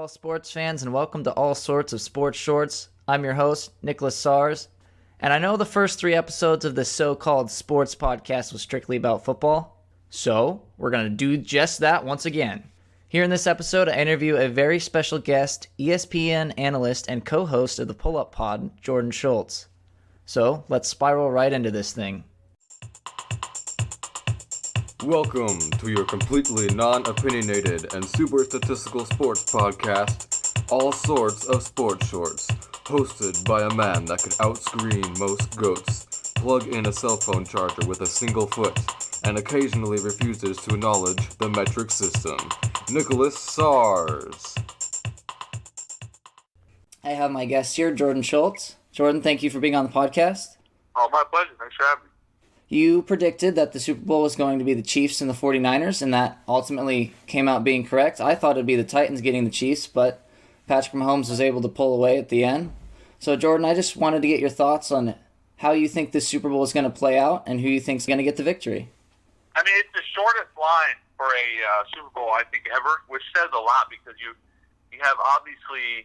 NFL sports fans, and welcome to All Sorts of Sports Shorts. I'm your host, Nicholas Sarysz, and I know the first 3 episodes of this so-called sports podcast was strictly about football, so we're going to do just that once again. Here in this episode, I interview a very special guest, ESPN analyst and co-host of the Pull-Up Pod, Jordan Schultz. So, let's spiral right into this thing. Welcome to your completely non-opinionated and super statistical sports podcast, All Sorts of Sports Shorts, hosted by a man that could outscreen most goats, plug in a cell phone charger with a single foot, and occasionally refuses to acknowledge the metric system, Nicholas Sarysz. I have my guest here, Jordan Schultz. Jordan, thank you for being on the podcast. Oh, my pleasure. Thanks for having me. You predicted that the Super Bowl was going to be the Chiefs and the 49ers, and that ultimately came out being correct. I thought it would be the Titans getting the Chiefs, but Patrick Mahomes was able to pull away at the end. So, Jordan, I just wanted to get your thoughts on how you think this Super Bowl is going to play out and who you think is going to get the victory. I mean, it's the shortest line for a Super Bowl, I think, ever, which says a lot because you have obviously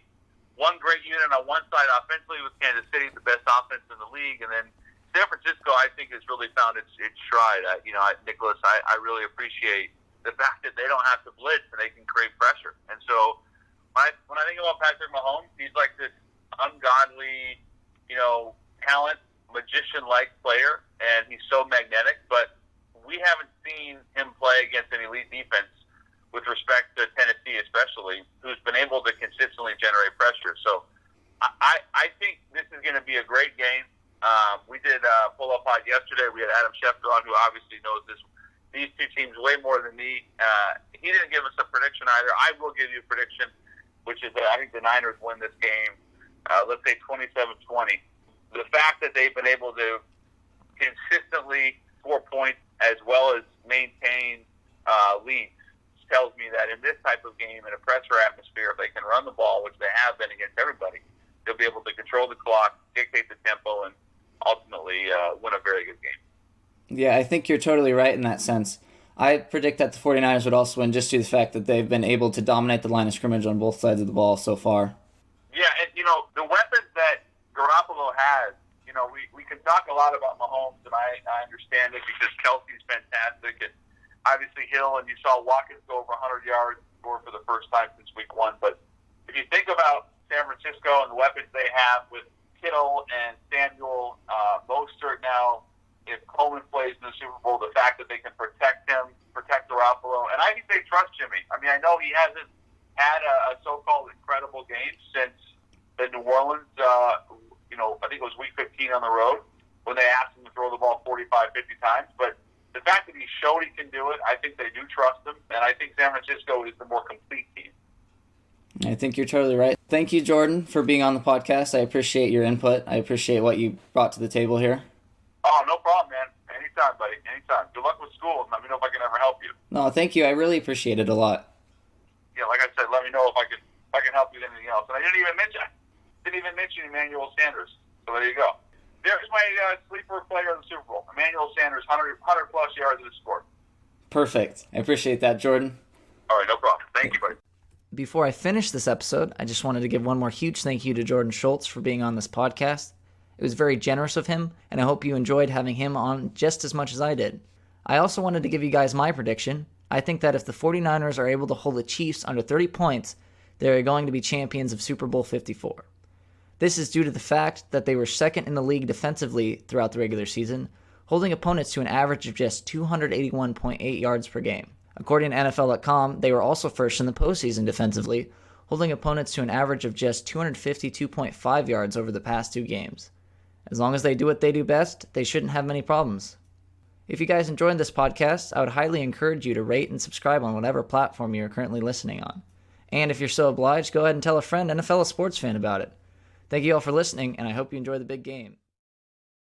one great unit on one side offensively with Kansas City, the best offense in the league, and then San Francisco, I think, has really found its stride. Nicholas, I really appreciate the fact that they don't have to blitz and they can create pressure. And so when I think about Patrick Mahomes, he's like this ungodly, talent, magician-like player, and he's so magnetic. But we haven't seen him play against an elite defense with respect to Tennessee especially, who's been able to consistently generate pressure. So I think this is going to be a great game. We did Pull-Up Pod yesterday. We had Adam Schefter on, who obviously knows these two teams way more than me. He didn't give us a prediction either. I will give you a prediction, which is that I think the Niners win this game, let's say 27-20. The fact that they've been able to consistently score points as well as maintain leads tells me that in this type of game, in a pressure atmosphere, if they can run the ball, which they have been against everybody, they'll be able to control the clock, dictate the tempo, and ultimately win a very good game. Yeah, I think you're totally right in that sense. I predict that the 49ers would also win just due to the fact that they've been able to dominate the line of scrimmage on both sides of the ball so far. Yeah, and, the weapons that Garoppolo has, we can talk a lot about Mahomes, and I understand it because Kelsey's fantastic, and obviously Hill, and you saw Watkins go over 100 yards and score for the first time since week 1. But if you think about San Francisco and the weapons they have with Kittle and Samuel, Mostert now, if Coleman plays in the Super Bowl, the fact that they can protect him, protect Garoppolo, and I think they trust Jimmy. I mean, I know he hasn't had a so-called incredible game since the New Orleans, I think it was week 15 on the road when they asked him to throw the ball 45, 50 times, but the fact that he showed he can do it, I think they do trust him, and I think San Francisco is the more complete team. I think you're totally right. Thank you, Jordan, for being on the podcast. I appreciate your input. I appreciate what you brought to the table here. Oh, no problem, man. Anytime, buddy. Anytime. Good luck with school. Let me know if I can ever help you. No, thank you. I really appreciate it a lot. Yeah, like I said, let me know if I can help you with anything else. And I didn't even mention Emmanuel Sanders. So there you go. There's my sleeper player of the Super Bowl, Emmanuel Sanders, 100-plus yards in the score. Perfect. I appreciate that, Jordan. All right, no problem. Thank you, buddy. Before I finish this episode, I just wanted to give one more huge thank you to Jordan Schultz for being on this podcast. It was very generous of him, and I hope you enjoyed having him on just as much as I did. I also wanted to give you guys my prediction. I think that if the 49ers are able to hold the Chiefs under 30 points, they are going to be champions of Super Bowl 54. This is due to the fact that they were second in the league defensively throughout the regular season, holding opponents to an average of just 281.8 yards per game. According to NFL.com, they were also first in the postseason defensively, holding opponents to an average of just 252.5 yards over the past 2 games. As long as they do what they do best, they shouldn't have many problems. If you guys enjoyed this podcast, I would highly encourage you to rate and subscribe on whatever platform you are currently listening on. And if you're so obliged, go ahead and tell a friend and a fellow sports fan about it. Thank you all for listening, and I hope you enjoy the big game.